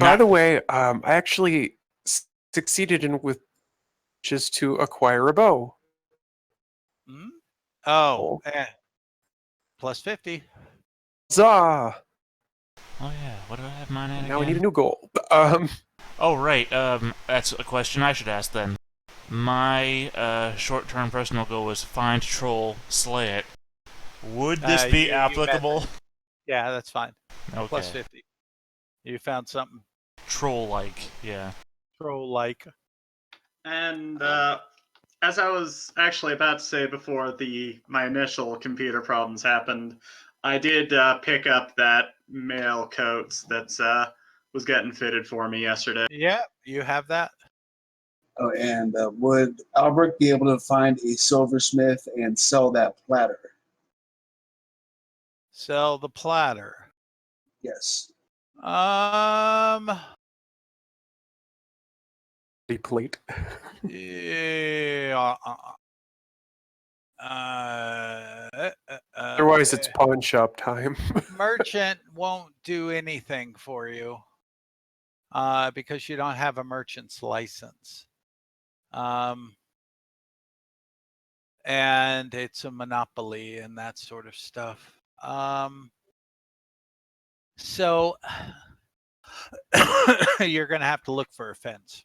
By the way, I actually succeeded in with just to acquire a bow. Hmm? Oh, plus 50. Huzzah! Oh yeah, what do I have mine at Now we again? need a new goal. Oh right, that's a question I should ask then. My short-term personal goal was find troll, slay it. Would this be applicable? Yeah, that's fine. Okay. Plus 50. You found something Troll-like, yeah. troll-like. And as I was actually about to say before my initial computer problems happened, I did pick up that mail coat that was getting fitted for me yesterday. Yeah, you have that. Oh, and would Albert be able to find a silversmith and sell that platter? Sell the platter. Yes. A plate. Yeah. Otherwise, it's pawn shop time. Merchant won't do anything for you because you don't have a merchant's license. And it's a monopoly and that sort of stuff. So you're going to have to look for a fence.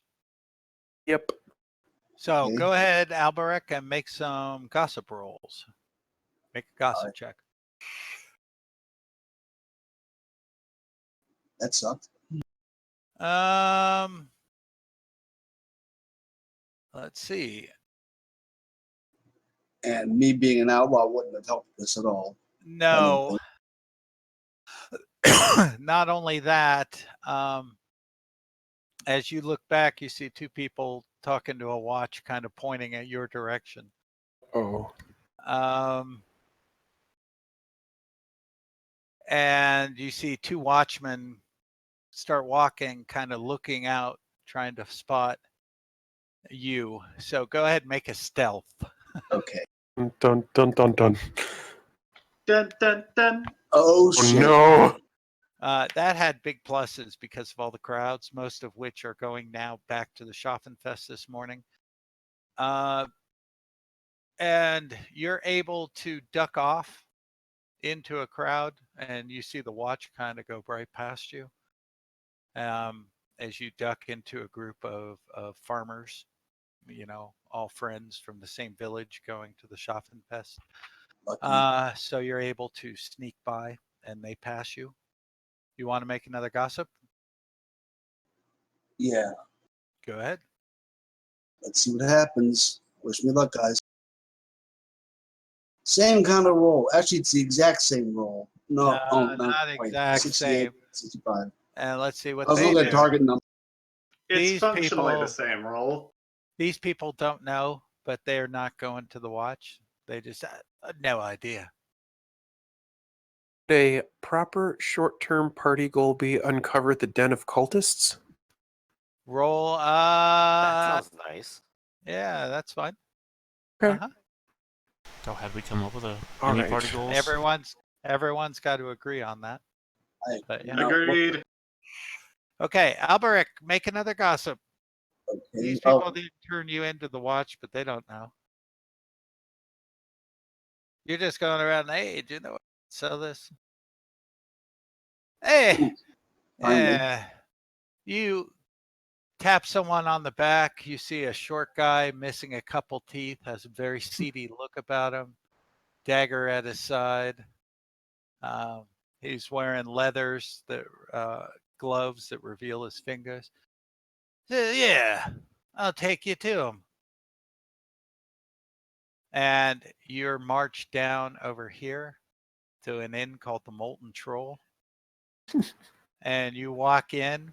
Yep. So Okay. go ahead, Alberic, and make some gossip rolls. Make a gossip check. That sucked. Let's see. And me being an outlaw wouldn't have helped this at all. No. Not only that, as you look back, you see two people talking to a watch kind of pointing at your direction. Oh. And you see two watchmen start walking, kind of looking out, trying to spot you. So go ahead and make a stealth. Okay. Dun dun dun dun. Dun dun dun. Oh, shit. No. That had big pluses because of all the crowds, most of which are going now back to the Schaffenfest this morning. And you're able to duck off into a crowd, and you see the watch kind of go right past you as you duck into a group of farmers, all friends from the same village going to the Schaffenfest. So you're able to sneak by, and they pass you. You want to make another gossip? Yeah. Go ahead. Let's see what happens. Wish me luck, guys. Same kind of roll. Actually, it's the exact same roll. No, not exact 68, same. 65. And let's see what I was they looking do. at target number. It's These functionally people- the same roll. These people don't know, but they are not going to the watch. They just no idea. A proper short-term party goal be uncover the den of cultists? Roll. That sounds nice. Yeah, that's fine. Okay. So have we come up with any Alright. party goals? Everyone's got to agree on that. But, yeah. Agreed. Okay, Alberic, make another gossip. Okay. These people didn't turn you into the watch, but they don't know. You're just going around, hey, do you know what? Sell this. Hey, you tap someone on the back. You see a short guy missing a couple teeth, has a very seedy look about him, dagger at his side. He's wearing leathers, gloves that reveal his fingers. Yeah, I'll take you to him. And you're marched down over here to an inn called the Molten Troll. And you walk in,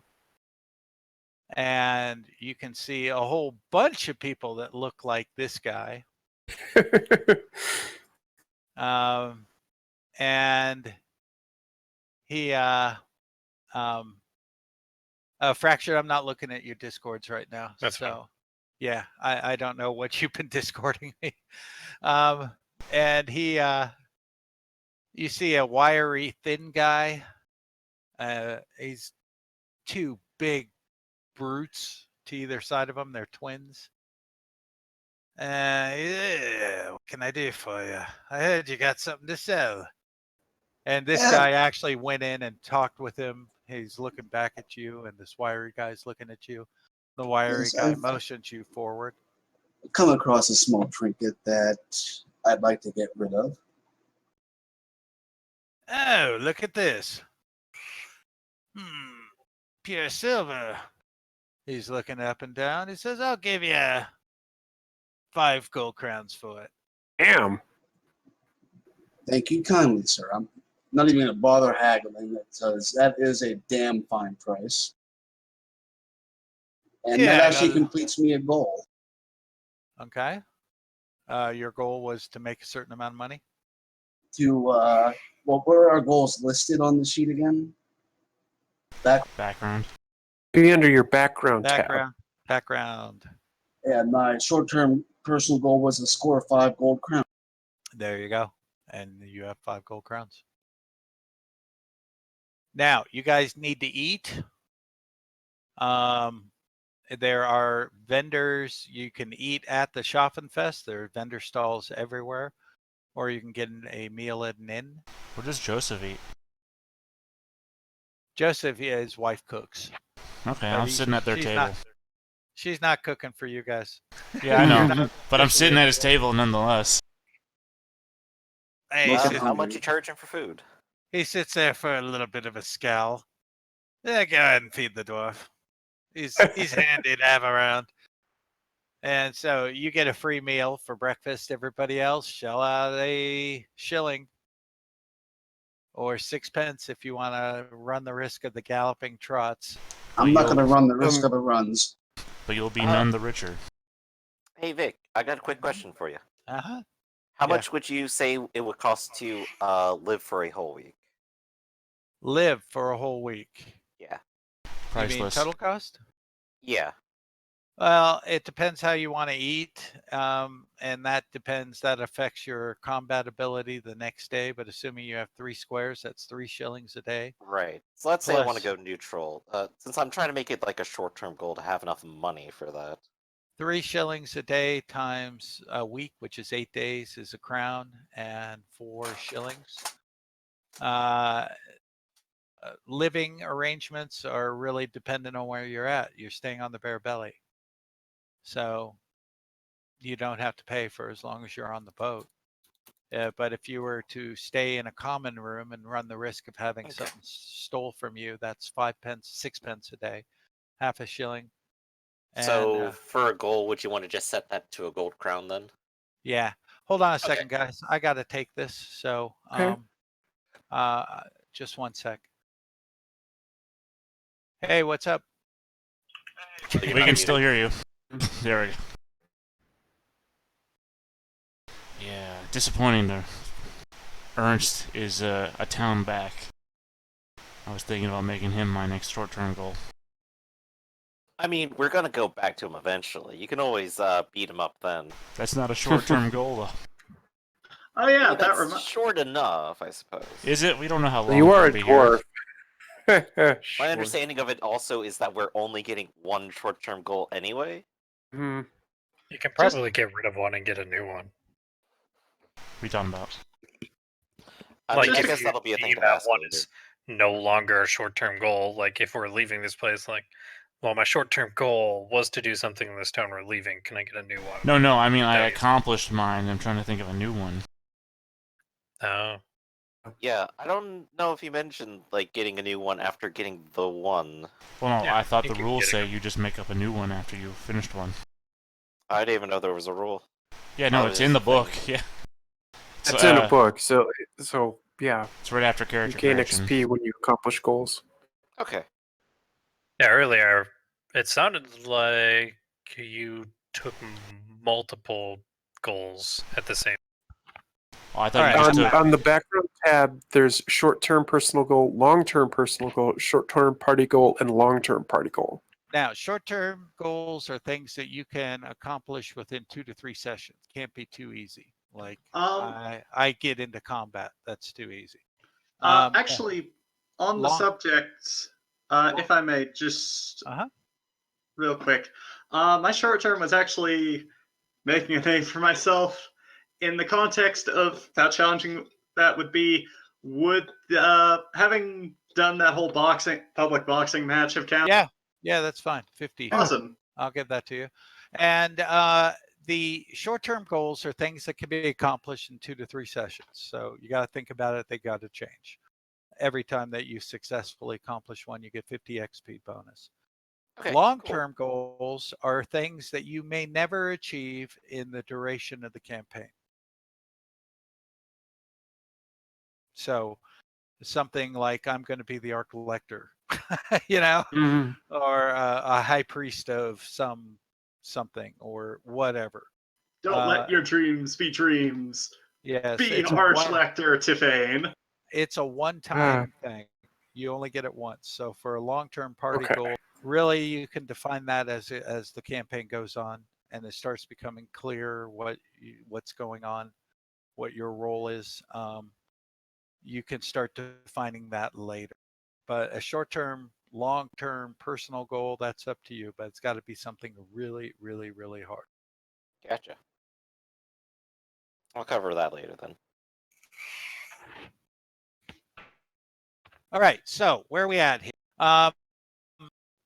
and you can see a whole bunch of people that look like this guy. And he, Fractured, I'm not looking at your Discords right now. That's so, fine. Yeah, I don't know what you've been Discording me. And he, you see a wiry, thin guy. He's too big brutes to either side of them. They're twins. Yeah, what can I do for you? I heard you got something to sell. And this guy actually went in and talked with him. He's looking back at you, and this wiry guy's looking at you. The wiry guy motions you forward. Come across a small trinket that I'd like to get rid of. Oh, look at this. Pure silver. He's looking up and down. He says, I'll give you 5 gold crowns for it. Damn. Thank you kindly, sir. I'm not even going to bother haggling because that is a damn fine price. And that actually completes me a goal. Okay. Your goal was to make a certain amount of money? Well, where are our goals listed on the sheet again? Background. Be under your background tab. Background. Yeah, my short-term personal goal was to score 5 gold crowns. There you go. And you have 5 gold crowns. Now, you guys need to eat. There are vendors. You can eat at the Schaffenfest. There are vendor stalls everywhere. Or you can get a meal at an inn. Where does Joseph eat? Joseph, his wife cooks. Okay, I'm sitting at their table. She's not cooking for you guys. Yeah, I know. But I'm sitting at his table nonetheless. Hey, How much you charging for food? he sits there for a little bit of a scowl. Yeah, go ahead and feed the dwarf. He's handy to have around. And so you get a free meal for breakfast. Everybody else shell out a shilling or 6 pence if you want to run the risk of the galloping trots. I'm not going to run the risk of the runs. But you'll be none the richer. Hey, Vic, I got a quick question for you. Uh-huh. How much would you say it would cost to live for a whole week? Live for a whole week. Yeah. Priceless. You mean total cost? Yeah. Well, it depends how you want to eat, and that affects your combat ability the next day. But assuming you have 3 squares, that's 3 shillings a day. Right. So let's say I want to go neutral. Since I'm trying to make it like a short-term goal to have enough money for that. 3 shillings a day times a week, which is 8 days, is a crown, and 4 shillings. Living arrangements are really dependent on where you're at. You're staying on the bare belly. So you don't have to pay for as long as you're on the boat. But if you were to stay in a common room and run the risk of having something stole from you, that's 5 pence, 6 pence a day, half a shilling. And, so for a goal, would you want to just set that to a gold crown then? Yeah. Hold on a second, guys. I got to take this. So just 1 sec. Hey, what's up? We can still hear you. There we go. Yeah, disappointing though. Ernst is a town back. I was thinking about making him my next short-term goal. I mean, we're gonna go back to him eventually. You can always beat him up then. That's not a short-term goal though. Oh yeah, I mean, that that's short enough, I suppose. Is it? We don't know how long. You are a we'll be here. dwarf. My understanding of it also is that we're only getting 1 short-term goal anyway. Hmm. You can probably get rid of one and get a new one. What are we talking about? I Like, mean, I if guess you that'll be a thing see to that ask one later. is no longer a short-term goal. Like, if we're leaving this place, like, well, my short-term goal was to do something in this town we're leaving. Can I get a new one? No, I mean, I accomplished mine. I'm trying to think of a new one. Oh. Yeah, I don't know if you mentioned, like, getting a new one after getting the one. Well, no, Yeah, I thought you the can rules get say you just make up a new one after you finished one. I didn't even know there was a rule. Yeah, no, Oh, it's it in is the a book. thing. Yeah. It's in a book, so yeah, It's right after you character gain creation. XP when you accomplish goals. Okay. Yeah, earlier, it sounded like you took multiple goals at the same. Oh, I thought you just took. On the background tab, there's short-term personal goal, long-term personal goal, short-term party goal, and long-term party goal. Now, short-term goals are things that you can accomplish within 2 to 3 sessions. Can't be too easy. Like I get into combat. That's too easy. Actually, on the long- subject If I may, just Uh-huh. real quick. My short term was actually making a name for myself. In the context of how challenging that would be, would having done that whole public boxing match have counted? Yeah, that's fine. 50. Awesome. I'll give that to you. And the short-term goals are things that can be accomplished in 2 to 3 sessions. So you got to think about it. They got to change. Every time that you successfully accomplish one, you get 50 XP bonus. Okay, Long-term goals are things that you may never achieve in the duration of the campaign. So something like I'm going to be the Arc Lector, you know, Mhm. or a high priest of something or whatever. Don't let your dreams be dreams. Yes, Be it's a Archlector Tiffane. It's a one-time thing. You only get it once. So for a long-term party Okay. goal, really you can define that as the campaign goes on and it starts becoming clear what's going on, what your role is. You can start defining that later. But a short-term, long-term personal goal, that's up to you. But it's got to be something really, really, really hard. gotcha. I'll cover that later then. All right. So where are we at here?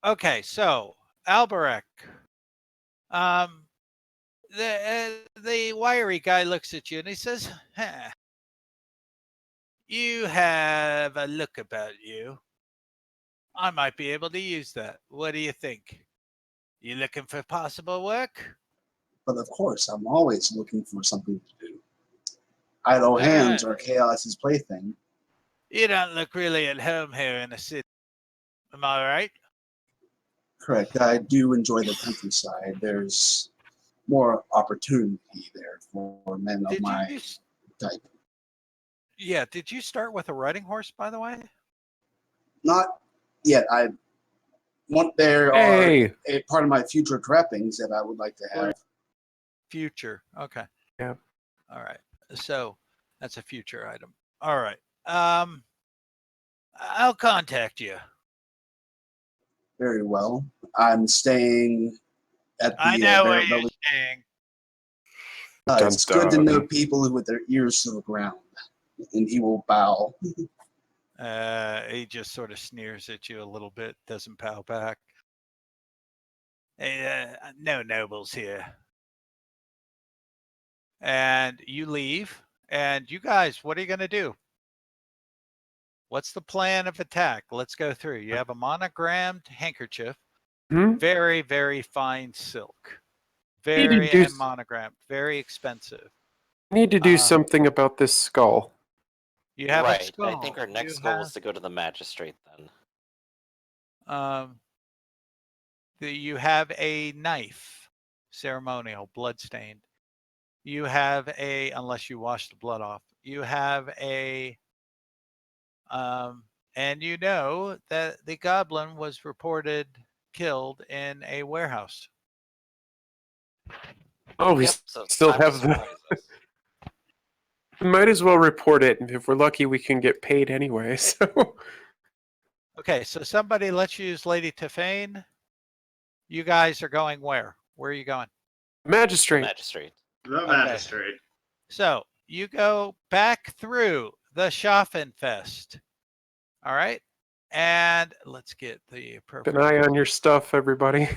Okay. So Alberek. The wiry guy looks at you and he says, huh, you have a look about you. I might be able to use that. What do you think? You looking for possible work? But of course, I'm always looking for something to do. Idle hands are chaos's plaything. You don't look really at home here in the city. Am I right? Correct. I do enjoy the countryside. There's more opportunity there for men of my type. Yeah. Did you start with a riding horse, by the way? Not yet. I want there Hey. are a part of my future trappings that I would like to have. Future. Okay. Yeah. All right. So that's a future item. All right. I'll contact you. Very well. I'm staying at the. I know where you're staying. It's good to know people with their ears to the ground. And he will bow. He just sort of sneers at you a little bit, doesn't bow back. Hey, no nobles here. And you leave. And you guys, what are you going to do? What's the plan of attack? Let's go through. You have a monogrammed handkerchief, very, very fine silk, very and monogrammed, very expensive. Need to do something about this skull. You have a Right. skull. I think our next goal was to go to the magistrate then. You have a knife, ceremonial, bloodstained. You have unless you wash the blood off. You have and you know that the goblin was reported killed in a warehouse. Oh, we still have the. Might as well report it. If we're lucky, we can get paid anyway. So. Okay, so somebody, let's use Lady Tiffane. You guys are going where? Where are you going? Magistrate. Magistrate. The magistrate. So you go back through the Schaffenfest. All right. And let's get the appropriate. Keep an eye on your stuff, everybody.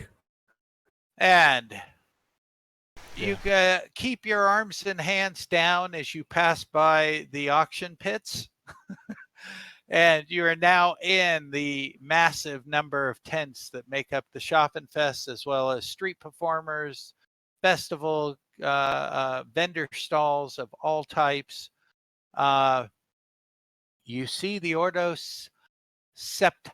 And you keep your arms and hands down as you pass by the auction pits. And you are now in the massive number of tents that make up the Schaffenfest, as well as street performers, festival, vendor stalls of all types. You see the Ordos Septernarius.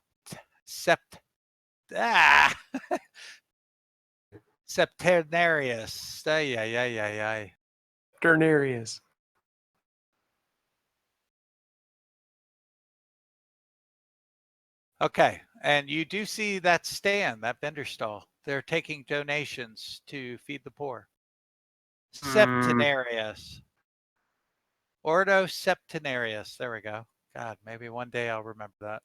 Septernarius. Okay, and you do see that stand, that vendor stall. They're taking donations to feed the poor. Septenarius. Ordo Septenarius. There we go. God, maybe one day I'll remember that.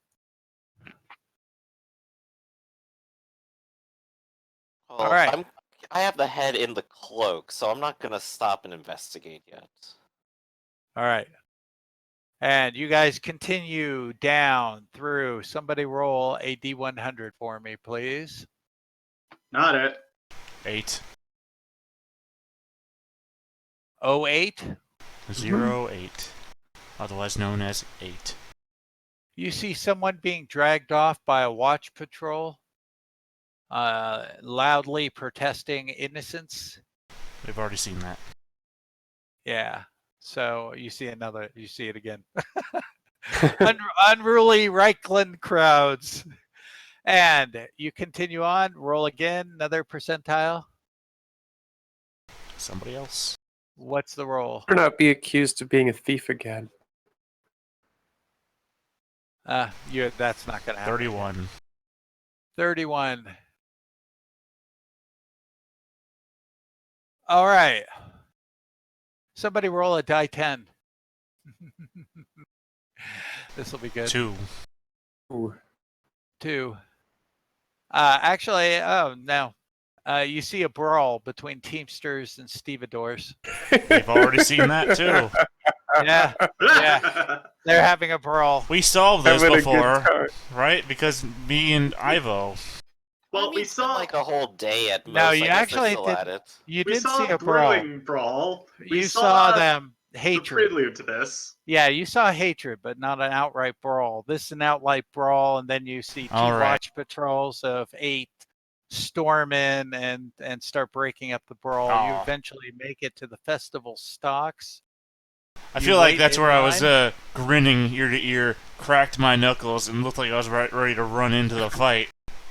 Well, All right. I have the head in the cloak, so I'm not gonna stop and investigate yet. All right. And you guys continue down through. Somebody roll a D100 for me, please. Not it. 8. 08. 08. Otherwise known as 8. You see someone being dragged off by a watch patrol, loudly protesting innocence. We've already seen that. Yeah. So you see it again. Unruly Reichland crowds. And you continue on, roll again, another percentile. Somebody else. What's the roll? Better not be accused of being a thief again. That's not going to happen. 31. 31. All right. Somebody roll a die 10. This will be good. 2. Ooh. 2. Actually, oh no. You see a brawl between Teamsters and stevedores. We've already seen that too. Yeah, yeah. They're having a brawl. We solved this Having a good before, time. right? Because me and Ivo. Well, I mean, we it's been saw like a whole day at most. No, I you guess they're actually still did- at it. You we did saw see a a brawl. brewing brawl. We You saw them the hatred. prelude to this. Yeah, you saw hatred, but not an outright brawl. This is an outright brawl, and then you see two All right. watch patrols of 8 storm in and start breaking up the brawl. You Aw. eventually make it to the festival stocks. I You feel like wait that's in where I was line. grinning ear to ear, cracked my knuckles, and looked like I was ready to run into the fight.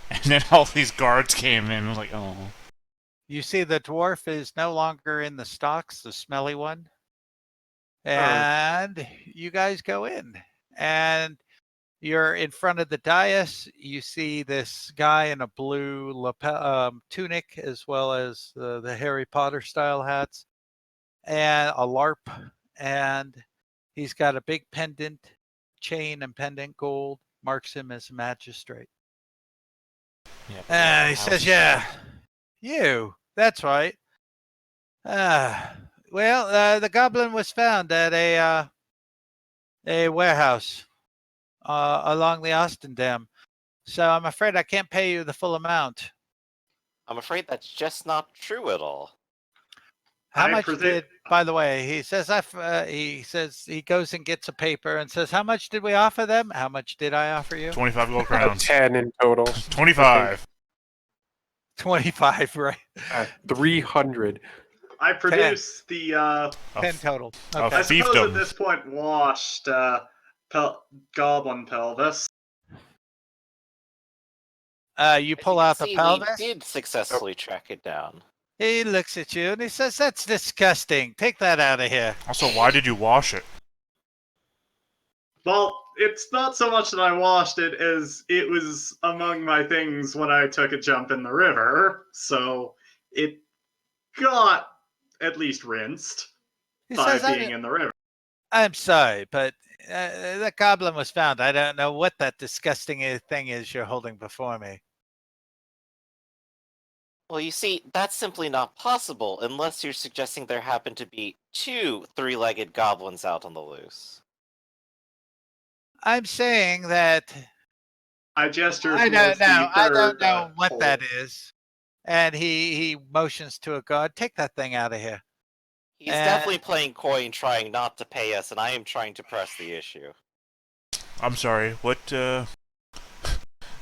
And then all these guards came in. I was like, oh. You see the dwarf is no longer in the stocks, the smelly one. And you guys go in. And you're in front of the dais. You see this guy in a blue lapel, tunic, as well as the Harry Potter style hats, and a LARP. And he's got a big pendant, chain and pendant gold, marks him as a magistrate. Yeah, And he says, yeah, you, that's right. Well, the goblin was found at a warehouse along the Austin Dam. So I'm afraid I can't pay you the full amount. I'm afraid that's just not true at all. How I much presume- did, by the way, he says, he goes and gets a paper and says, how much did we offer them? How much did I offer you? 25 gold crowns. 10 in total. 25. 25, right? 300. I produced the 10 total. a Okay. I suppose at fiefdom. this point washed goblin pelvis. You As pull you can out the see, pelvis. We did successfully track it down. He looks at you and he says, that's disgusting. Take that out of here. Also, why did you wash it? Well, it's not so much that I washed it as it was among my things when I took a jump in the river, so it got at least rinsed He by says, being in the river. I'm sorry, but that goblin was found. I don't know what that disgusting thing is you're holding before me. Well, you see, that's simply not possible unless you're suggesting there happen to be 2 three-legged goblins out on the loose. I'm saying that I gestured I towards don't know. the I third, don't know what hole. that is. And he motions to a guard. Take that thing out of here. He's definitely playing coy and trying not to pay us, and I am trying to press the issue. I'm sorry. What, Sorry,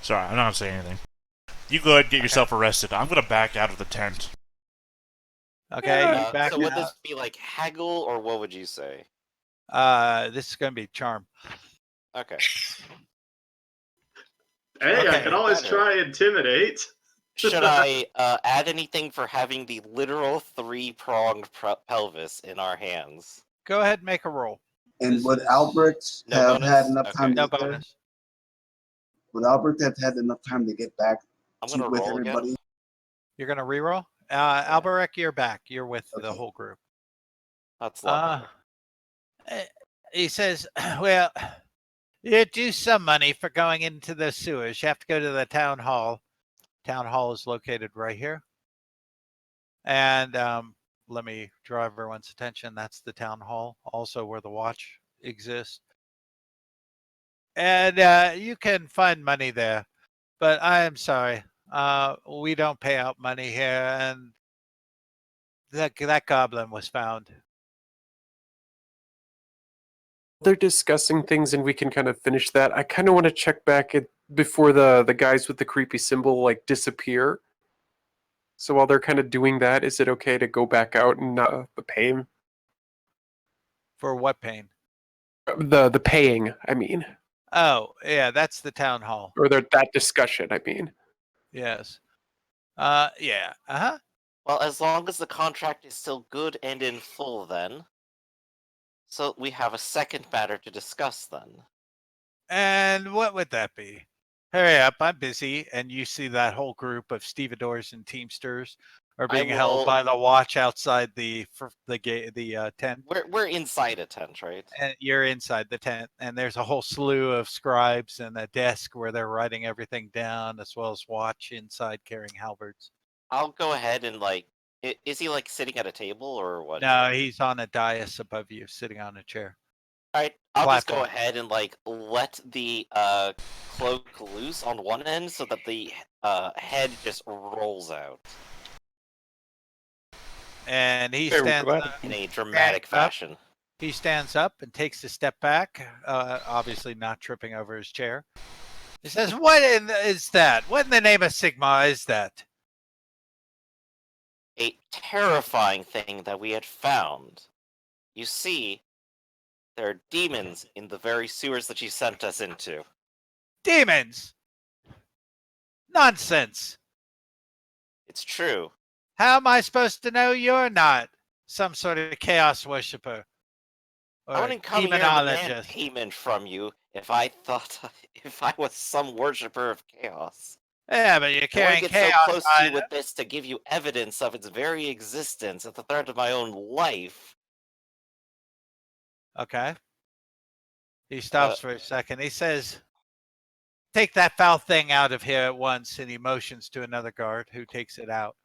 I'm not gonna say anything. You go ahead and get yourself arrested. I'm gonna back out of the tent. Okay, you back so would out. this be like haggle, or what would you say? This is going to be charm. Okay. Hey, I Okay. can always Better. try intimidate. Should I add anything for having the literal 3-pronged pelvis in our hands? Go ahead and make a roll. And This would is- Albrecht No have bonus? had enough Okay. time to No get there? bonus. Would Albrecht have had enough time to get back I'm gonna with roll everybody? again. You're going to reroll? Alberek, you're back. You're with the Okay. whole group. That's lovely. He says, well, you do some money for going into the sewers. You have to go to the town hall. Town hall is located right here. And let me draw everyone's attention. That's the town hall, also where the watch exists. And you can find money there, but I am sorry. We don't pay out money here, and that goblin was found. They're discussing things, and we can kind of finish that. I kind of want to check back before the guys with the creepy symbol like disappear. So while they're kind of doing that, is it okay to go back out and the paying? For what pain? The paying, I mean. Oh, yeah, that's the town hall. Or that discussion, I mean. Yes. Yeah. Uh-huh. Well, as long as the contract is still good and in full, then. So we have a second matter to discuss, then. And what would that be? Hurry up, I'm busy. And you see that whole group of stevedores and teamsters are being held by the watch outside the tent. We're inside a tent, right? And you're inside the tent, and there's a whole slew of scribes and a desk where they're writing everything down, as well as watch inside carrying halberds. I'll go ahead and is he sitting at a table or what? No, he's on a dais above you, sitting on a chair. All right, I'll just go Platform. ahead and let the cloak loose on one end so that the head just rolls out And he Very stands glad. up. in a dramatic Stand up. fashion. He stands up and takes a step back, obviously not tripping over his chair. He says, is that? What in the name of Sigma is that? A terrifying thing that we had found. You see, there are demons in the very sewers that you sent us into. Demons! Nonsense! It's true. How am I supposed to know you're not some sort of chaos worshiper? Or I wouldn't come here and demand demonologist? payment from you if I was some worshiper of chaos. Yeah, but you're I want to carrying get chaos. so close to you with this to give you evidence of its very existence at the threat of my own life. Okay. He stops for a second. He says, take that foul thing out of here at once. And he motions to another guard who takes it out.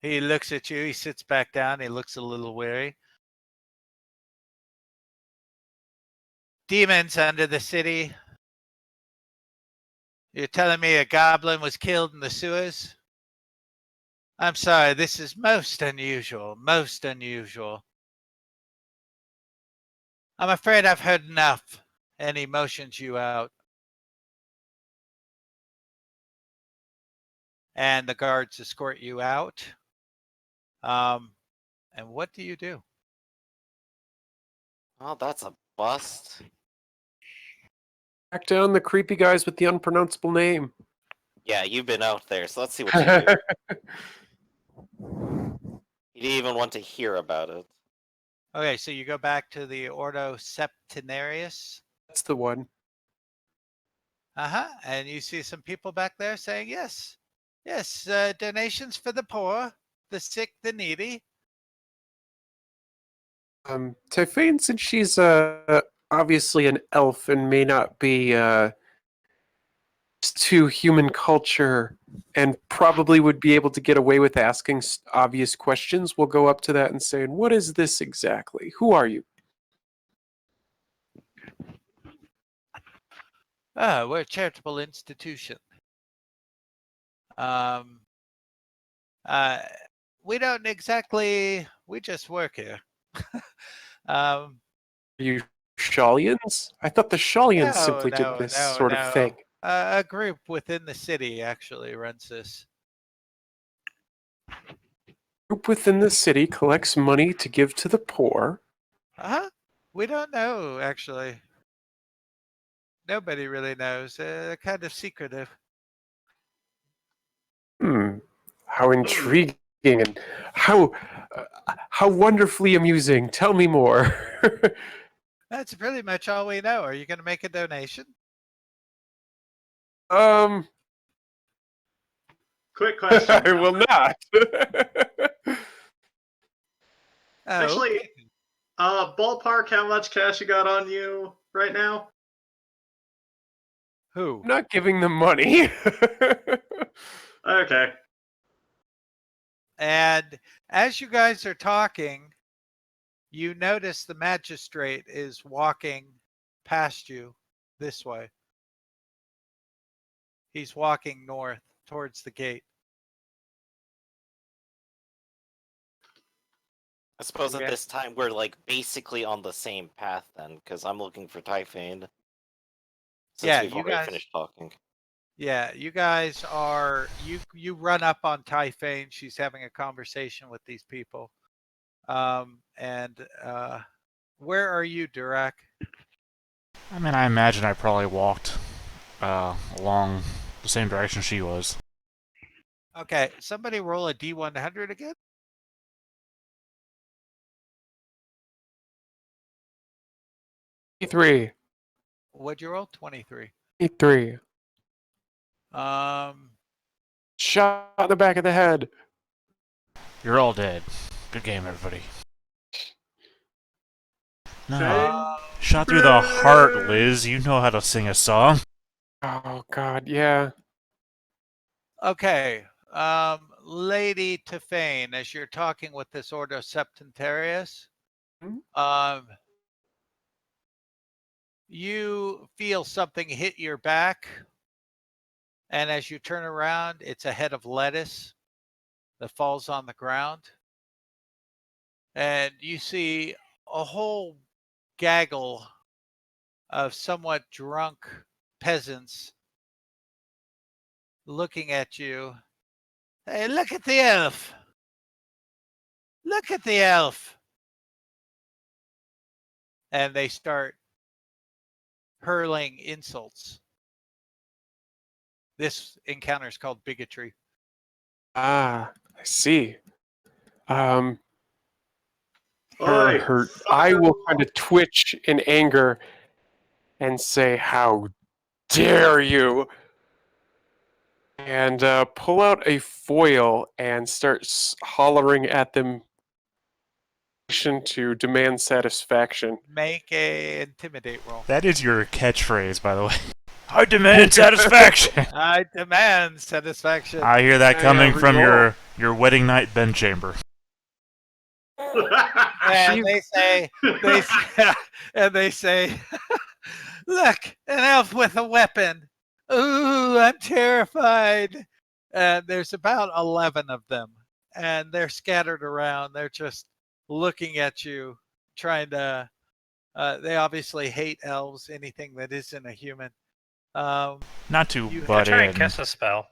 He looks at you. He sits back down. He looks a little weary. Demons under the city. You're telling me a goblin was killed in the sewers? I'm sorry, this is most unusual, most unusual. I'm afraid I've heard enough. And he motions you out. And the guards escort you out. And what do you do? Oh, that's a bust. Track down the creepy guys with the unpronounceable name. Yeah, you've been out there, so let's see what you do. You didn't even want to hear about it. Okay, so you go back to the Ordo Septenarius. That's the one. And you see some people back there saying, yes, donations for the poor, the sick, the needy. Typhane, since she's obviously an elf and may not be to human culture and probably would be able to get away with asking obvious questions, we'll go up to that and say, what is this exactly? Who are you? We're a charitable institution. We don't exactly, we just work here. Are you Shalians? I thought the Shalians simply did no, this no, sort of no. thing. A group within the city actually runs this. Group within the city collects money to give to the poor. We don't know, actually. Nobody really knows. Kind of secretive. How intriguing and how wonderfully amusing. Tell me more. That's pretty much all we know. Are you going to make a donation? Quick question. I will not. Actually, ballpark, how much cash you got on you right now? Who? I'm not giving them money. Okay. And as you guys are talking, you notice the magistrate is walking past you this way. He's walking north towards the gate. I suppose Okay. at this time we're like basically on the same path then, because I'm looking for Typhane. Since Yeah, we've you already guys. finished talking. Yeah, you guys are you run up on Typhane. She's having a conversation with these people. And where are you, Durak? I mean, I imagine I probably walked along the same direction she was. Okay, somebody roll a D100 again. 23. What'd you roll? 23. 23. Um, Shot in the back of the head. You're all dead. Good game, everybody. No. Fame. Shot through the heart, Liz. You know how to sing a song. Oh, God, yeah. okay. Lady Typhane, as you're talking with this Ordo Septentarius, you feel something hit your back. And as you turn around, it's a head of lettuce that falls on the ground. And you see a whole gaggle of somewhat drunk peasants looking at you. Hey, look at the elf. Look at the elf. And they start hurling insults. This encounter is called bigotry. Ah, I see. Oi, I will kind of twitch in anger and say, "How dare you!" And pull out a foil and start hollering at them to demand satisfaction. Make a intimidate roll. That is your catchphrase, by the way. I demand satisfaction. I demand satisfaction. I hear that Yeah, coming yeah, from roll. your wedding night bedchamber. And they say, look, an elf with a weapon. Ooh, I'm terrified. And there's about 11 of them, and they're scattered around. They're just looking at you, trying to. They obviously hate elves, anything that isn't a human. Not to You- butt Try in. and cast a spell.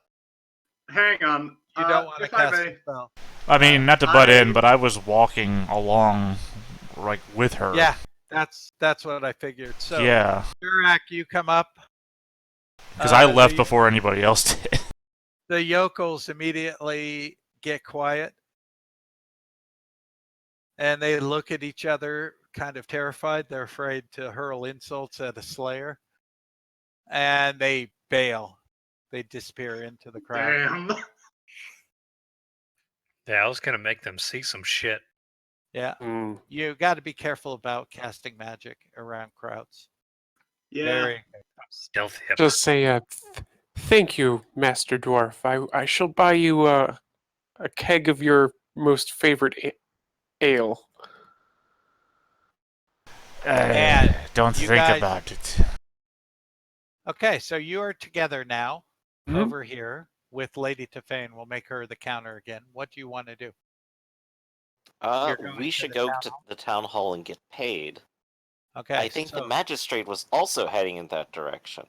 Hang on. You don't want to if I cast may, a spell. I mean, not to butt in, I- but I was walking along, like, with her. Yeah, that's what I figured. So, Yeah, Durak, you come up. because I left the- before anybody else did. The yokels immediately get quiet and they look at each other kind of terrified. They're afraid to hurl insults at a slayer and they bail. They disappear into the crowd. damn. Yeah, I was gonna make them see some shit. Yeah. Hmm. You got to be careful about casting magic around crowds. Yeah. Very. Stealthy. Just say, thank you, Master Dwarf. I shall buy you a keg of your most favorite ale. And Don't you think guys- about it. Okay, so you are together now Mhm. over here with Lady Typhane. We'll make her the counter again. What do you want to do? You're going We to should the go town to hall? the town hall and get paid. Okay. I think the magistrate was also heading in that direction.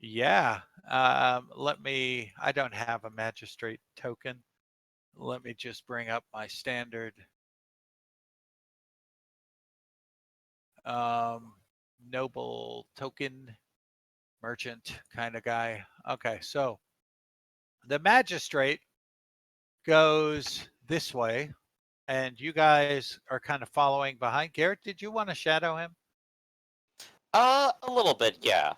Yeah. I don't have a magistrate token. Let me just bring up my standard noble token merchant kind of guy. Okay, so the magistrate goes this way and you guys are kind of following behind. Garrett, did you want to shadow him? A little bit, yeah.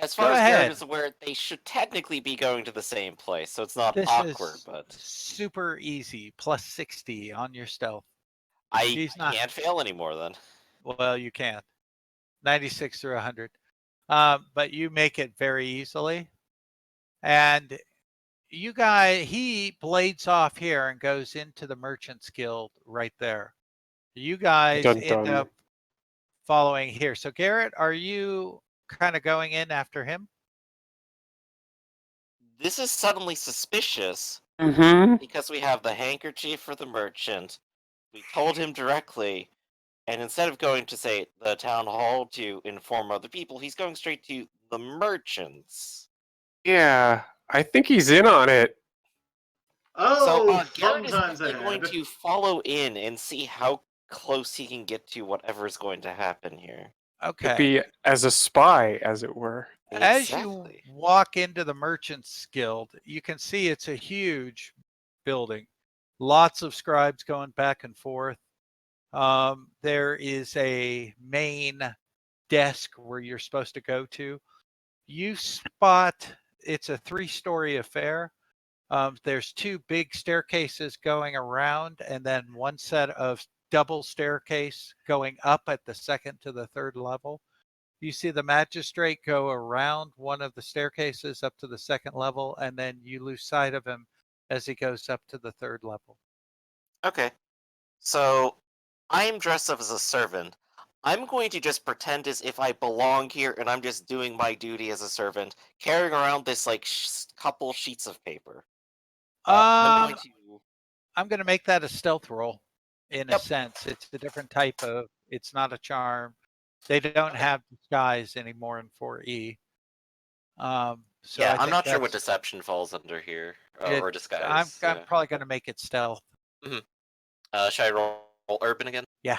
As far Go as ahead. Garrett is aware, they should technically be going to the same place, so it's not This awkward, is but super easy. Plus 60 on your stealth. I He's not- can't fail anymore then. Well, you can't. 96 through 100. But you make it very easily. And you guys, he blades off here and goes into the Merchant's Guild right there. You guys Dun, end dun. up following here. So Garrett, are you kind of going in after him? This is suddenly suspicious Mm-hmm. because we have the handkerchief for the merchant. We told him directly, and instead of going to, say, the town hall to inform other people, he's going straight to the merchants. Yeah, I think he's in on it. Oh, Garrett fun is times definitely going ahead. to follow in and see how close he can get to whatever's going to happen here. To Okay. be as a spy, as it were. As you Exactly. walk into the Merchants Guild, you can see it's a huge building. Lots of scribes going back and forth. There is a main desk where you're supposed to go to. You spot it's a 3-story affair. There's 2 big staircases going around, and then one set of double staircase going up at the second to the third level. You see the magistrate go around one of the staircases up to the second level, and then you lose sight of him as he goes up to the third level. Okay. So, I'm dressed up as a servant. I'm going to just pretend as if I belong here and I'm just doing my duty as a servant, carrying around this, like, couple sheets of paper. I'm going to... I'm going to make that a stealth roll in a Yep. sense. It's a different type of, it's not a charm. They don't Okay. have disguise anymore in 4E. So Yeah, I I'm think not sure what that's deception falls under here, it. or I'm disguise. Yeah. probably going to make it stealth. Should I roll urban again? Yeah.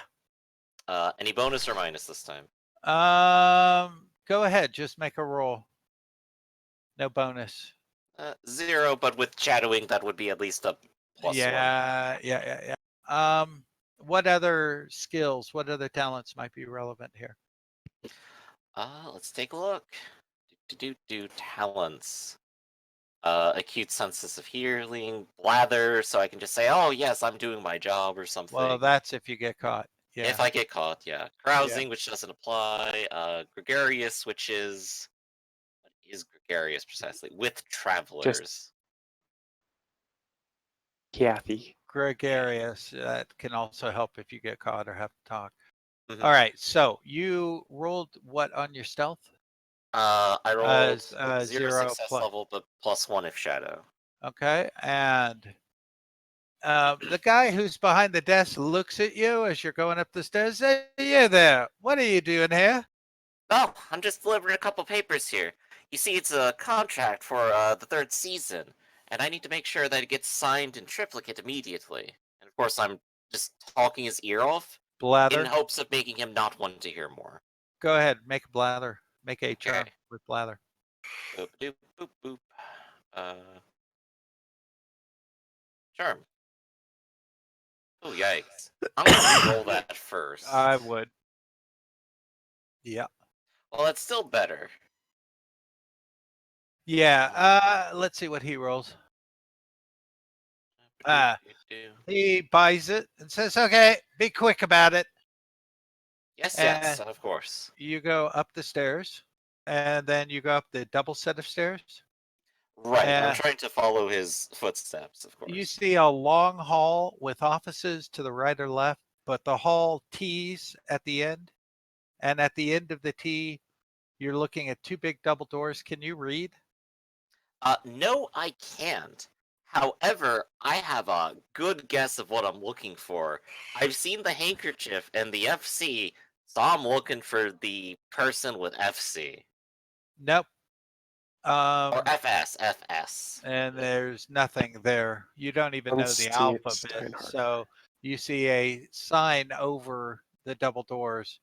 Any bonus or minus this time? Go ahead. Just make a roll. No bonus. 0, but with shadowing, that would be at least a +1. Yeah. What other skills, what other talents might be relevant here? Let's take a look. Talents. Acute senses of hearing, blather, so I can just say, oh yes, I'm doing my job or something. Well, that's if you get caught. Yeah. If I get caught, yeah. Carousing, which doesn't apply. Gregarious, which is... What is gregarious precisely? With travelers. Kathy. Gregarious. That can also help if you get caught or have to talk. Mhm. All right. So you rolled what on your stealth? I rolled 0 0 success plus. level, but +1 if shadow. Okay. And the guy who's behind the desk looks at you as you're going up the stairs. Hey, you there. What are you doing here? Oh, I'm just delivering a couple papers here. You see, it's a contract for the 3rd season, and I need to make sure that it gets signed in triplicate immediately. And of course, I'm just talking his ear off Blather. in hopes of making him not want to hear more. Go ahead. Make a blather. Make a charm Okay. with blather. Boop, doop, boop, boop. Charm. Oh, yikes. I'm gonna re-roll that first. I would. Yeah. Well, that's still better. Yeah. Let's see what he rolls. He buys it and says, okay, be quick about it. Yes, of course. You go up the stairs, and then you go up the double set of stairs. Right, I'm trying to follow his footsteps, of course. You see a long hall with offices to the right or left, but the hall tees at the end. And at the end of the T, you're looking at 2 big double doors. Can you read? No, I can't. However, I have a good guess of what I'm looking for. I've seen the handkerchief and the FC, so I'm looking for the person with FC. Nope. Or FS. And there's nothing there. You don't even know the alphabet. So you see a sign over the double doors.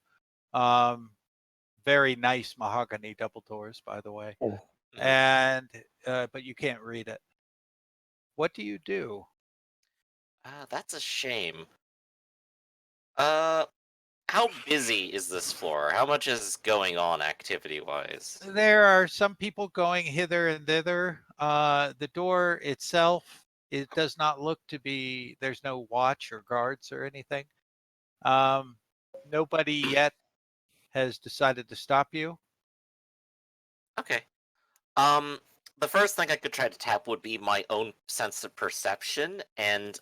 Very nice mahogany double doors, by the way. Oh. And but you can't read it. What do you do? That's a shame. How busy is this floor? How much is going on activity-wise? There are some people going hither and thither. The door itself, it does not look to be, there's no watch or guards or anything. Nobody yet has decided to stop you. Okay. The first thing I could try to tap would be my own sense of perception, and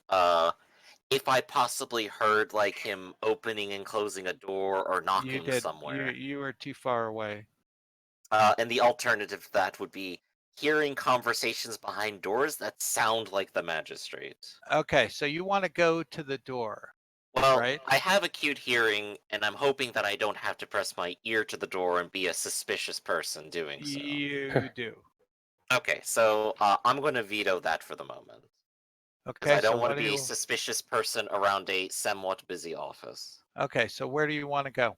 if I possibly heard like him opening and closing a door or You knocking did. somewhere. You were too far away. And the alternative to that would be hearing conversations behind doors that sound like the magistrate. Okay, so you want to go to the door, Well, right? I have acute hearing, and I'm hoping that I don't have to press my ear to the door and be a suspicious person doing so. You do. Okay, so I'm going to veto that for the moment. Because Okay, I so don't want what to do be a you? suspicious person around a somewhat busy office. Okay, so where do you want to go?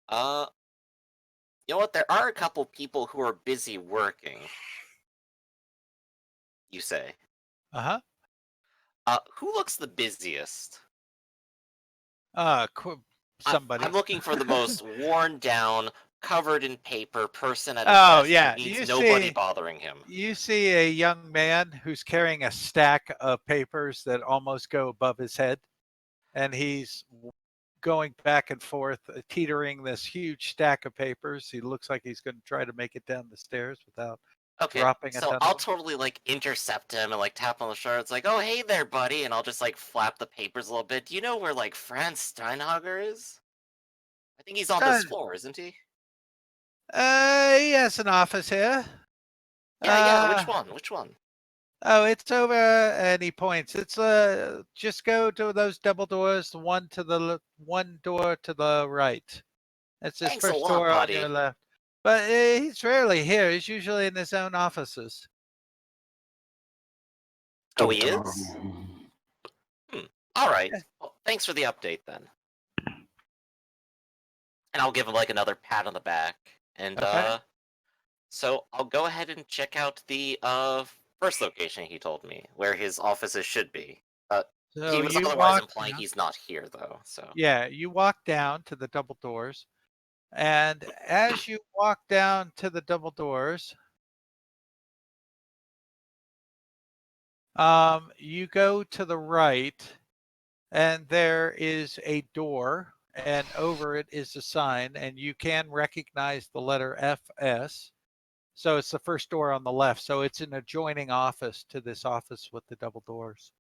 Uh, you know what? There are a couple people who are busy working. You say. Uh-huh. Who looks the busiest? Somebody. I'm looking for the most worn down, covered in paper person at his Oh, desk yeah. who needs You nobody see, bothering him. you see a young man who's carrying a stack of papers that almost go above his head, and he's going back and forth, teetering this huge stack of papers. He looks like he's going to try to make it down the stairs without Okay, dropping a so ton I'll of them. totally like intercept him and like tap on the shoulder. It's like, oh hey there, buddy, and I'll just like flap the papers a little bit. Do you know where like Franz Steinhager is? I think he's on this floor, isn't he? He has an office here. Yeah. Which one? Which one? Oh, it's over, and he points. It's just go to those double doors. One door to the right. That's his Thanks a first lot, door on buddy. your left. But he's rarely here. He's usually in his own offices. Oh, he is? All right. Well, thanks for the update then. And I'll give him like another pat on the back. And Okay. so I'll go ahead and check out the first location he told me, where his offices should be. So He was you otherwise walk implying down. he's not here though, so. Yeah, you walk down to the double doors, and as you walk down to the double doors, you go to the right, and there is a door, and over it is a sign, and you can recognize the letter FS. So it's the first door on the left. So it's an adjoining office to this office with the double doors.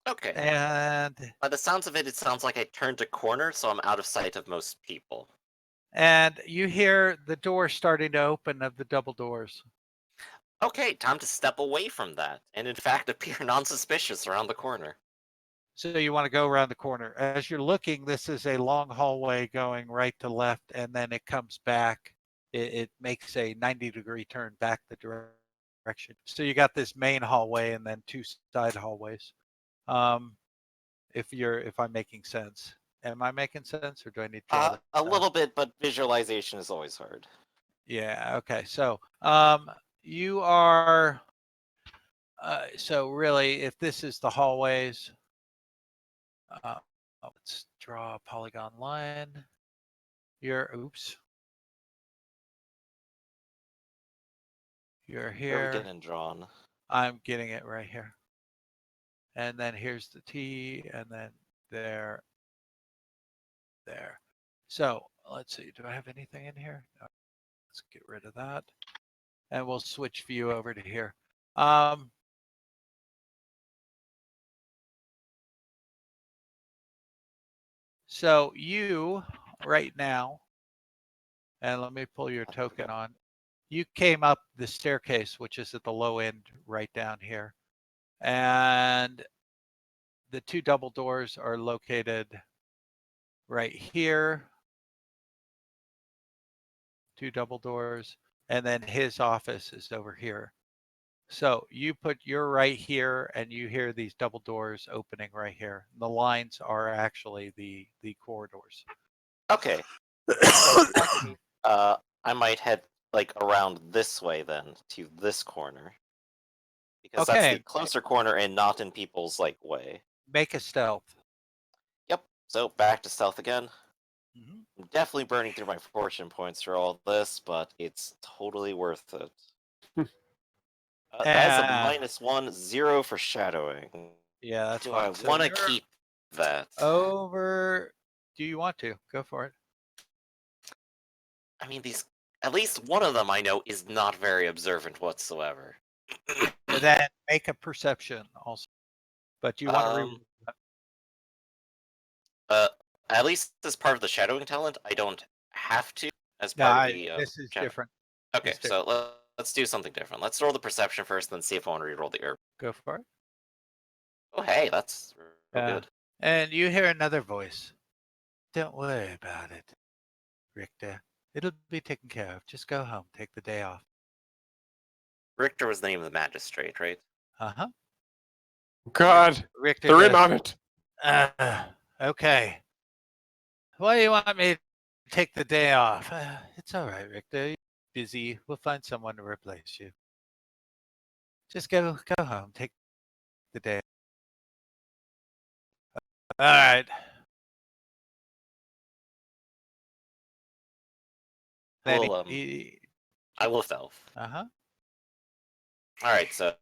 Okay. And By the sounds of it, it sounds like I turned a corner, so I'm out of sight of most people. you hear the door starting to open of the double doors. Okay, time to step away from that, and in fact appear non-suspicious around the corner. So you want to go around the corner. As you're looking, this is a long hallway going right to left, and then it comes back. It makes a 90-degree turn back the direction. So you got this main hallway and then two side hallways. If I'm making sense. Am I making sense, or do I need to draw that A out? little bit, but visualization is always hard. Yeah. Okay. So you are. So really, if this is the hallways, let's draw a polygon line. Oops. You're Where are we here. getting drawn? I'm getting it right here. And then here's the T, and then there. So let's see. Do I have anything in here? No. Let's get rid of that, and we'll switch view over to here. So you right now, and let me pull your token on. You came up the staircase, which is at the low end right down here. And the two double doors are located right here. Two double doors. And then his office is over here. So you put your right here, and you hear these double doors opening right here. The lines are actually the corridors. Okay. I might head like around this way then to this corner. Because that's the closer corner and not in people's like way. Make a stealth. Yep. So back to stealth again. Mm-hmm. I'm definitely burning through my fortune points for all this, but it's totally worth it. That's a -1, 0 for shadowing. Yeah, that's Do fine. I want to keep that? Do you want to? Go for it. I mean, these at least one of them I know is not very observant whatsoever. Then make a perception also. But you want to Um, at least as part of the shadowing talent, I don't have to as no, part of the this is shadow. different. Okay, It's so let's do something different. Let's roll the perception first, then see if I want to reroll the herb. Go for it. Oh, hey, that's real Yeah. good. And you hear another voice. Don't worry about it, Richter. It'll be taken care of. Just go home. Take the day off. Richter was the name of the magistrate, right? Uh-huh. God, Richter they're in goes, on it. Okay. Why do you want me to take the day off? It's all right, Richter. You're busy. We'll find someone to replace you. Just go home. Take the day. All right. I Then will, I will stealth. uh-huh. All right, so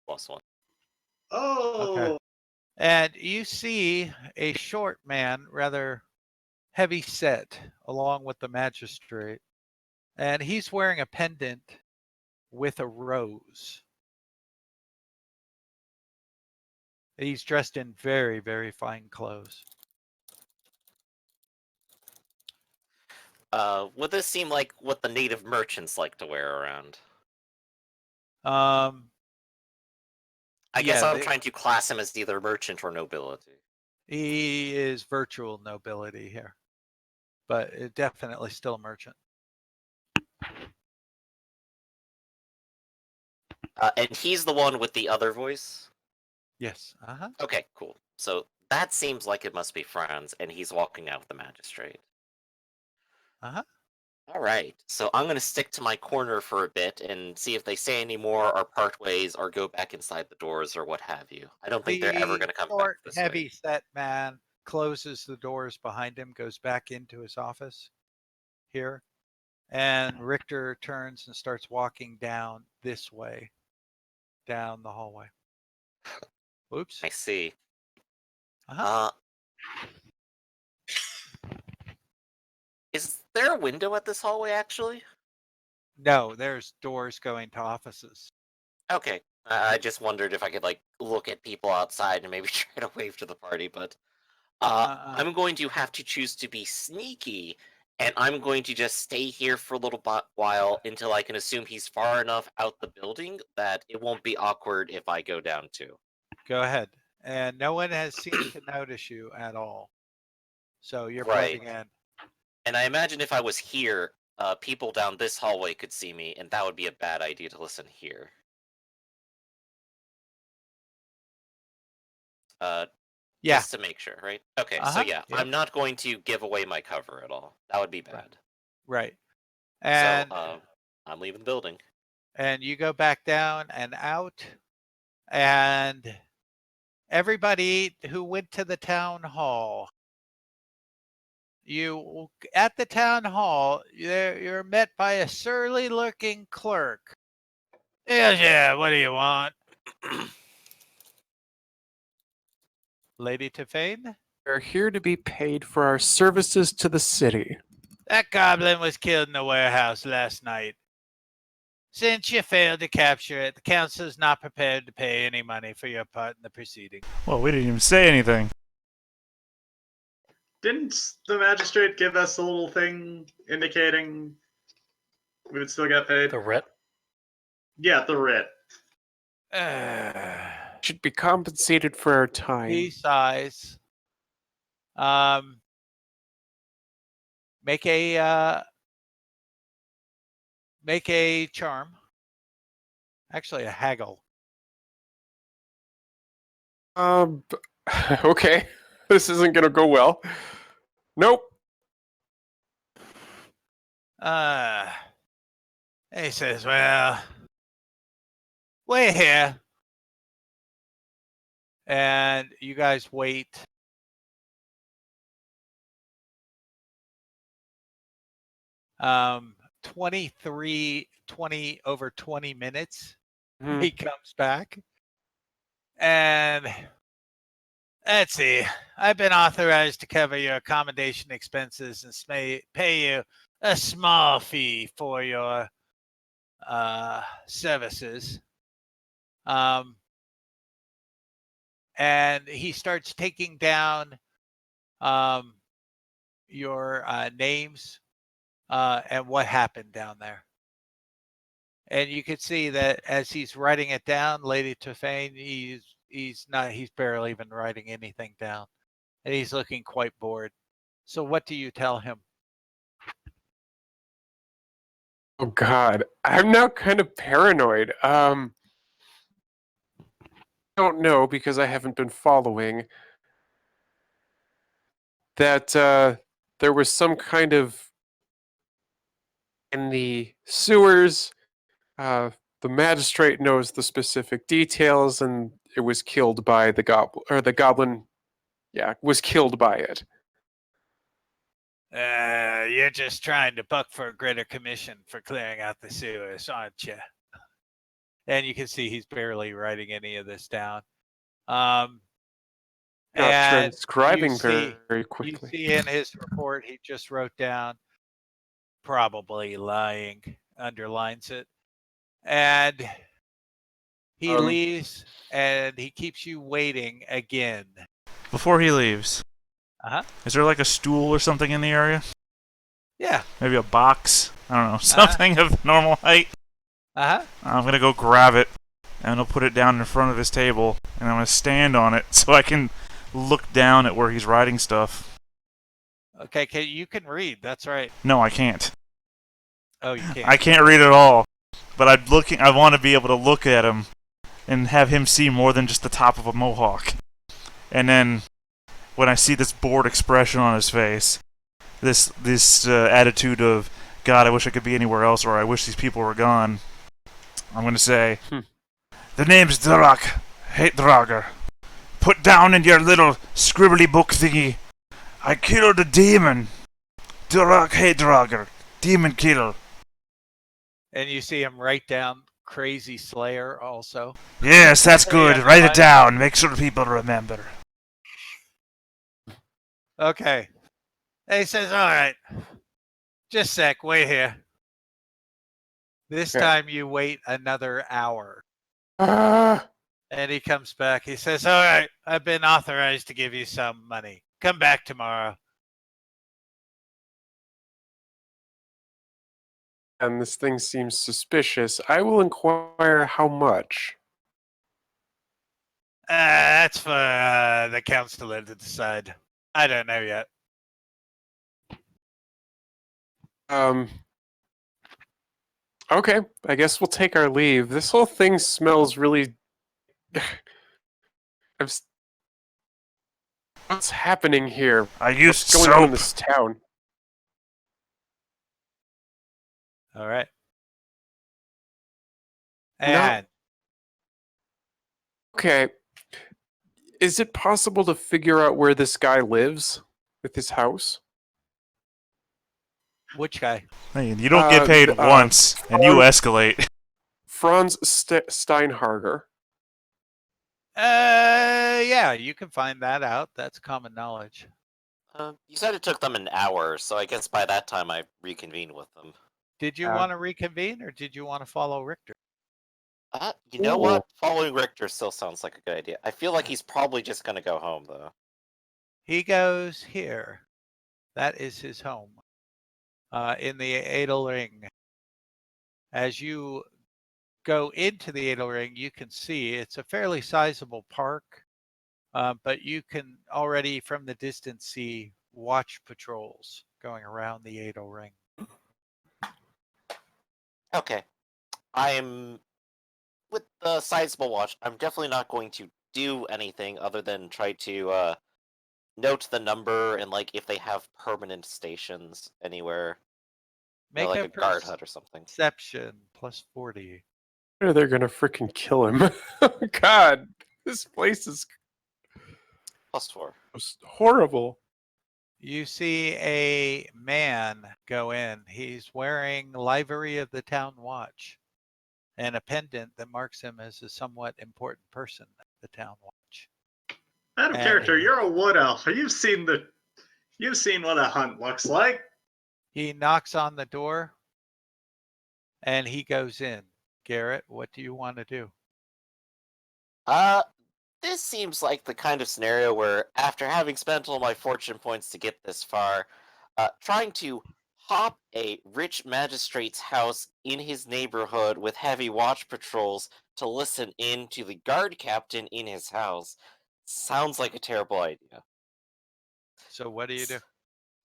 +1. Oh, Okay. And you see a short man, rather heavy set, along with the magistrate. And he's wearing a pendant with a rose. He's dressed in very, very fine clothes. Would this seem like what the native merchants like to wear around? I guess I'm trying to class him as either merchant or nobility. He is virtual nobility here, but definitely still a merchant. And he's the one with the other voice? Yes. Uh-huh. Okay, cool. So that seems like it must be Franz, and he's walking out with the magistrate. Uh-huh. All right, so I'm going to stick to my corner for a bit and see if they say any more or part ways or go back inside the doors or what have you. I don't think they're ever going to come back this heavy way. set man closes the doors behind him, goes back into his office here, and Richter turns and starts walking down this way, down the hallway. Oops. I see. Uh-huh. Is there a window at this hallway, actually? No, there's doors going to offices. Okay. I just wondered if I could, like, look at people outside and maybe try to wave to the party, but I'm going to have to choose to be sneaky, and I'm going to just stay here for a little while until I can assume he's far enough out the building that it won't be awkward if I go down too. Go ahead. And no one has seemed to notice you at all. So you're Right. blending in. And I imagine if I was here, people down this hallway could see me, and that would be a bad idea to listen here. Yeah. Just to make sure, right? Okay, so Uh-huh, yeah, yeah. I'm not going to give away my cover at all. That would be bad. Right. And So, I'm leaving the building. and you go back down and out, and everybody who went to the town hall, at the town hall, you're met by a surly looking clerk. Yeah, what do you want? Lady Tefane? We're here to be paid for our services to the city. That goblin was killed in the warehouse last night. Since you failed to capture it, the council is not prepared to pay any money for your part in the proceeding. Well, we didn't even say anything. didn't the magistrate give us a little thing indicating we would still get paid? The writ? Yeah, the writ. Should be compensated for our time. He sighs. Make a charm. Actually, a haggle. Okay. This isn't gonna go well. Nope. He says, well, wait here. And you guys wait. Um, 20 minutes. Hmm. He comes back. And let's see. I've been authorized to cover your accommodation expenses and pay you a small fee for your services. And he starts taking down your names and what happened down there. And you can see that as he's writing it down, Lady Tefane, he's barely even writing anything down. And he's looking quite bored. So what do you tell him? Oh God, I'm now kind of paranoid. Don't know because I haven't been following that there was some kind of in the sewers. The magistrate knows the specific details, and it was killed by the goblin, or the goblin, yeah, was killed by it. You're just trying to buck for a greater commission for clearing out the sewers, aren't you? And you can see he's barely writing any of this down. Not And transcribing very quickly. You see in his report, he just wrote down probably lying, underlines it. And he leaves and he keeps you waiting again. Before he leaves, Uh-huh. is there like a stool or something in the area? Yeah. Maybe a box? I don't know, something of normal height? Uh-huh. I'm going to go grab it, and I'll put it down in front of his table, and I'm going to stand on it so I can look down at where he's writing stuff. Okay, you can read. That's right. No, I can't. Oh, you can't. I can't read at all. But I want to be able to look at him and have him see more than just the top of a mohawk. And then when I see this bored expression on his face, this attitude of, God, I wish I could be anywhere else, or I wish these people were gone, I'm going to say, The name's Durak Hatedrager. Put down in your little scribbly book thingy, I killed a demon. Durak Hatedrager. Demon killer. And you see him write down Crazy Slayer also. Yes, that's good. Write it down. Make sure people remember. Okay. And he says, all right, just a sec, wait here. This time you wait another hour. And he comes back. He says, all right, I've been authorized to give you some money. Come back tomorrow. And this thing seems suspicious. I will inquire how much. That's for the counselor to decide. I don't know yet. Okay, I guess we'll take our leave. This whole thing smells really... What's happening here? I used What's going on in this town? All right. And okay. Is it possible to figure out where this guy lives with his house? Which guy? Hey, you don't get paid once, and you escalate. Franz Steinharger. Yeah, you can find that out. That's common knowledge. You said it took them an hour, so I guess by that time I reconvened with them. Did you want to reconvene, or did you want to follow Richter? You know what? Following Richter still sounds like a good idea. I feel like he's probably just going to go home, though. He goes here. That is his home. In the Edelring. As you go into the Edelring, you can see it's a fairly sizable park, but you can already from the distance see watch patrols going around the Edelring. Okay. I'm with the sizable watch. I'm definitely not going to do anything other than try to note the number and like if they have permanent stations anywhere. Make like a guard hut or something. Perception plus 40. Or they're gonna freaking kill him. God, this place is plus 4. It's horrible. You see a man go in. He's wearing livery of the town watch and a pendant that marks him as a somewhat important person at the town watch. Out of character, you're a wood elf. You've seen what a hunt looks like. He knocks on the door and he goes in. Garrett, what do you want to do? This seems like the kind of scenario where, after having spent all my fortune points to get this far, trying to hop a rich magistrate's house in his neighborhood with heavy watch patrols to listen in to the guard captain in his house sounds like a terrible idea. So what do you do?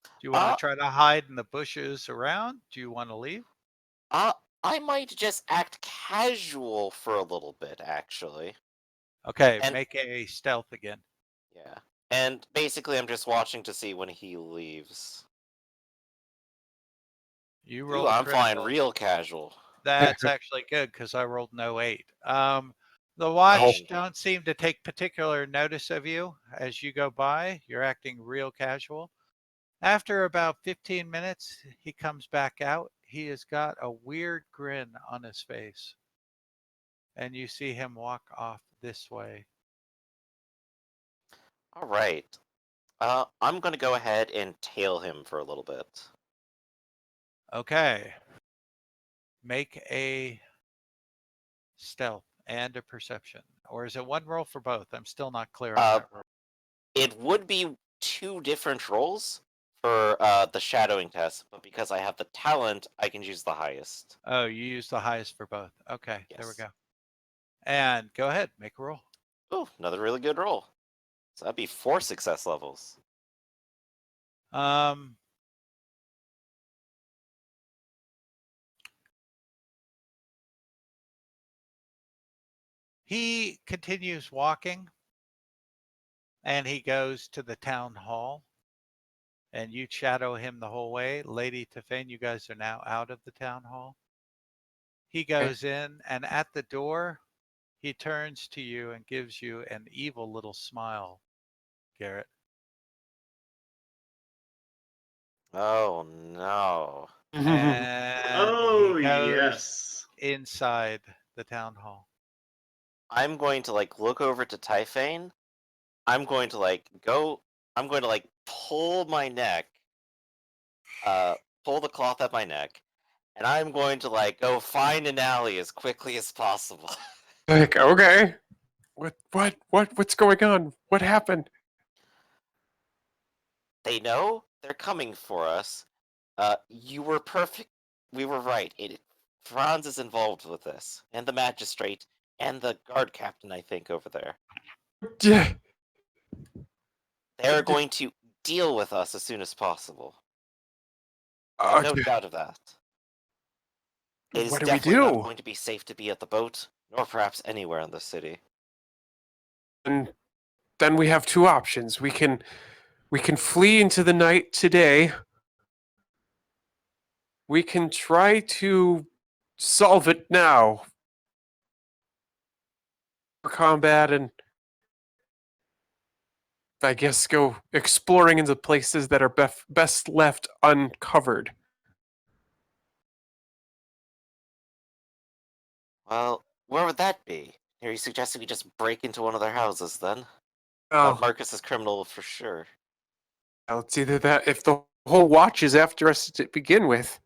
Do you want to Uh, try to hide in the bushes around? Do you want to leave? I might just act casual for a little bit, actually. Okay, And make a stealth again. yeah. And basically, I'm just watching to see when he leaves. You Ooh, rolled a I'm flying critical. real casual. That's actually good because I rolled no 8. The Oh. watch don't seem to take particular notice of you as you go by. You're acting real casual. After about 15 minutes, he comes back out. He has got a weird grin on his face. And you see him walk off this way. All right. I'm gonna go ahead and tail him for a little bit. Okay. Make a stealth and a perception. Or is it one roll for both? I'm still not clear on that roll. It would be 2 different rolls for the shadowing test, but because I have the talent, I can use the highest. Oh, you use the highest for both. Okay, there we Yes. go. And go ahead, make a roll. Oh, another really good roll. So that'd be 4 success levels. He continues walking and he goes to the town hall and you shadow him the whole way. Lady Tefane, you guys are now out of the town hall. He goes in and at the door, he turns to you and gives you an evil little smile, Garrett. Oh no. And Oh, he goes yes. inside the town hall. I'm going to look over to Typhane. I'm going to pull my neck, pull the cloth at my neck, and I'm going to go find an alley as quickly as possible. Okay. What's going on? What happened? They know they're coming for us. You were perfect. We were right. Franz is involved with this, and the magistrate, and the guard captain, I think, over there. Yeah. They're going to deal with us as soon as possible. I have no doubt of that. It is What do we definitely not do? going to be safe to be at the boat, nor perhaps anywhere in the city. And then we have 2 options. We can flee into the night today. We can try to solve it now. For combat and I guess go exploring into places that are best left uncovered. Well, where would that be? Are you suggesting we just break into one of their houses then? Oh, Marcus is criminal for sure. well, it's either that if the whole watch is after us to begin with.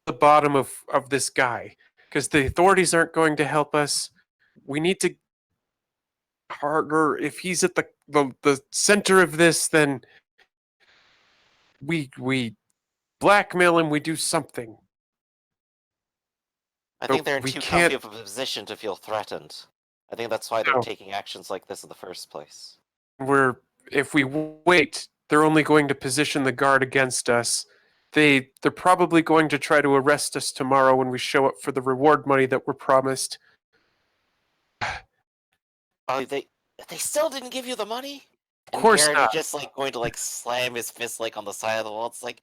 The bottom of this guy. Because the authorities aren't going to help us. We need to harder. If he's at the center of this, then we blackmail him, we do something. I think they're in we too can't- comfy of a position to feel threatened. I think that's why they're No. taking actions like this in the first place. If we wait, they're only going to position the guard against us. They're probably going to try to arrest us tomorrow when we show up for the reward money that we're promised. Oh, they still didn't give you the money? Of course Garrett not. is just going to slam his fist on the side of the wall. It's like,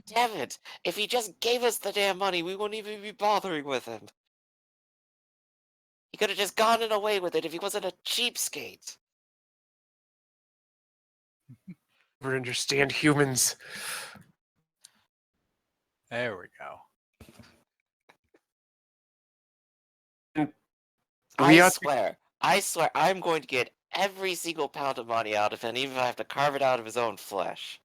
damn it! If he just gave us the damn money, we wouldn't even be bothering with him. He could have just gone and away with it if he wasn't a cheapskate. We understand humans. There we go. I swear, I'm going to get every single pound of money out of him, even if I have to carve it out of his own flesh.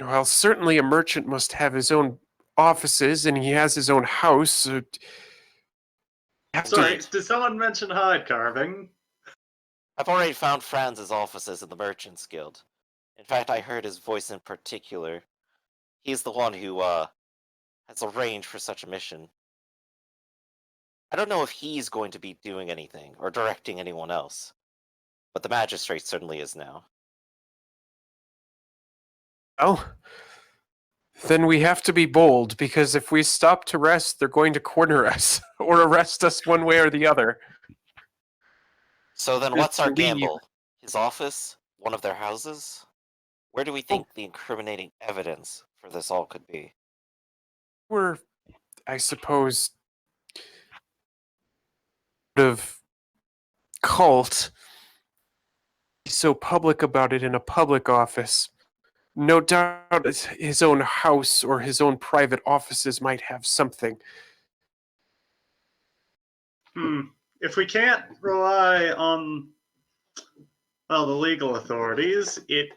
Well, certainly a merchant must have his own offices, and he has his own house. So Sorry, did someone mention hide carving? I've already found Franz's offices in the Merchants Guild. In fact, I heard his voice in particular. He's the one who, has arranged for such a mission. I don't know if he's going to be doing anything, or directing anyone else. But the magistrate certainly is now. Well, then we have to be bold, because if we stop to rest, they're going to corner us, or arrest us one way or the other. So then Just what's our leave. gamble? His office? One of their houses? Where do we think the incriminating evidence for this all could be? We're, I suppose, of cult. He's so public about it in a public office. No doubt his own house or his own private offices might have something. If we can't rely on, well, the legal authorities, it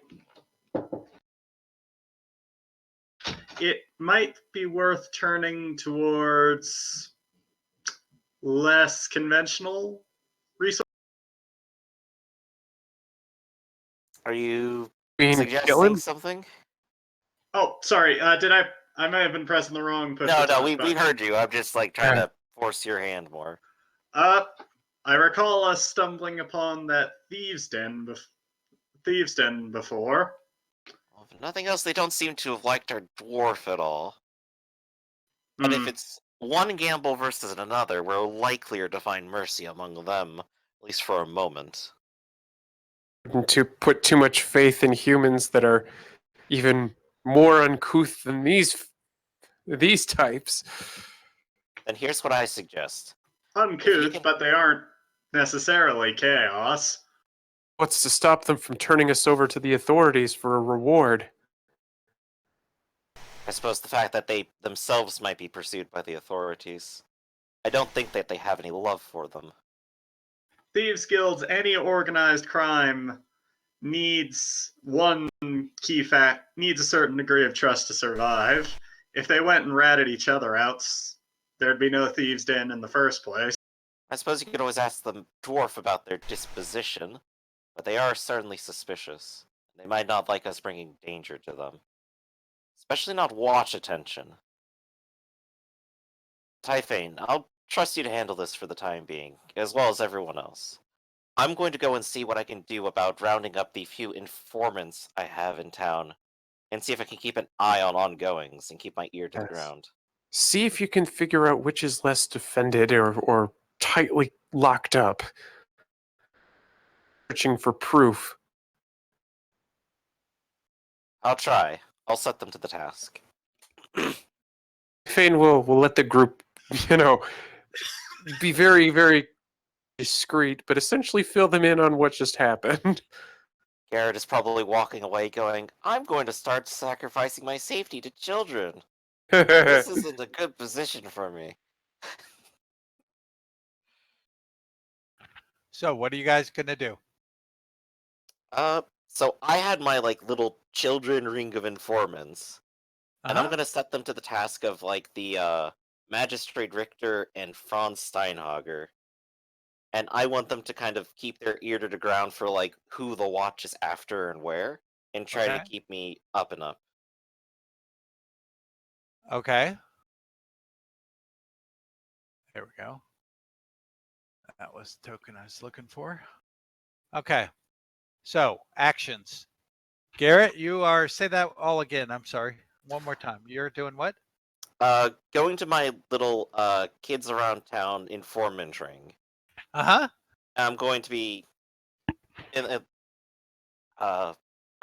might be worth turning towards less conventional resources. Are you Kill suggesting him? something? Oh, sorry. Did I may have been pressing the wrong push. No, to talk we button. heard you. I'm just like trying to force your hand more. I recall us stumbling upon that thieves' den before. Well, if nothing else, they don't seem to have liked our dwarf at all. And if it's one gamble versus another, we're likelier to find mercy among them, at least for a moment. To put too much faith in humans that are even more uncouth than these types. Then here's what I suggest. Uncouth, but they aren't necessarily chaos. What's to stop them from turning us over to the authorities for a reward? I suppose the fact that they themselves might be pursued by the authorities. I don't think that they have any love for them. Thieves' guilds, any organized crime needs needs a certain degree of trust to survive. If they went and ratted each other out, there'd be no thieves' den in the first place. I suppose you could always ask the dwarf about their disposition, but they are certainly suspicious. They might not like us bringing danger to them. Especially not watch attention. Typhane, I'll trust you to handle this for the time being, as well as everyone else. I'm going to go and see what I can do about rounding up the few informants I have in town, and see if I can keep an eye on ongoings and keep my ear to the ground. See if you can figure out which is less defended or tightly locked up. Searching for proof. I'll try. I'll set them to the task. Fane will let the group, be very, very discreet, but essentially fill them in on what just happened. Garrett is probably walking away going, I'm going to start sacrificing my safety to children. This isn't a good position for me. So what are you guys gonna do? So I had my little children ring of informants. And I'm gonna set them to the task of the Magistrate Richter and Franz Steinhager. And I want them to kind of keep their ear to the ground for who the watch is after and where, and try to keep me up and up. Okay. There we go. That was the token I was looking for. Okay. So, actions. Garrett, you are, say that all again. I'm sorry. One more time. You're doing what? Going to my little kids around town informant ring. Uh-huh. I'm going to be I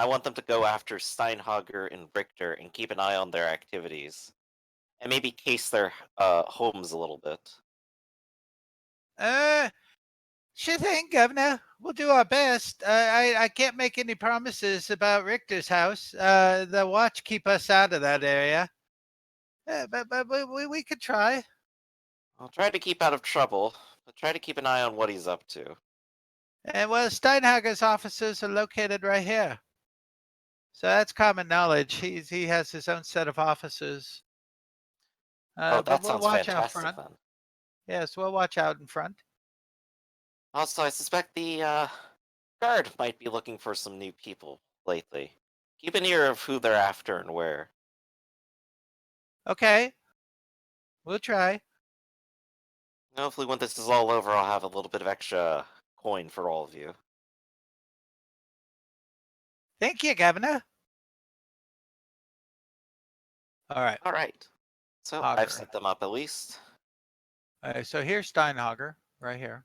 want them to go after Steinhager and Richter and keep an eye on their activities. And maybe case their homes a little bit. Sure thing, Governor. We'll do our best. I can't make any promises about Richter's house. The watch keep us out of that area. But we could try. I'll try to keep out of trouble, but try to keep an eye on what he's up to. And well, Steinhager's offices are located right here. So that's common knowledge. He has his own set of offices. Oh, But that we'll sounds watch out fantastic front. then. Yes, we'll watch out in front. Also, I suspect the guard might be looking for some new people lately. Keep an ear of who they're after and where. Okay. We'll try. Hopefully when this is all over, I'll have a little bit of extra coin for all of you. Thank you, Governor. All right. Alright. So, Auger. I've set them up at least. So here's Steinhager right here.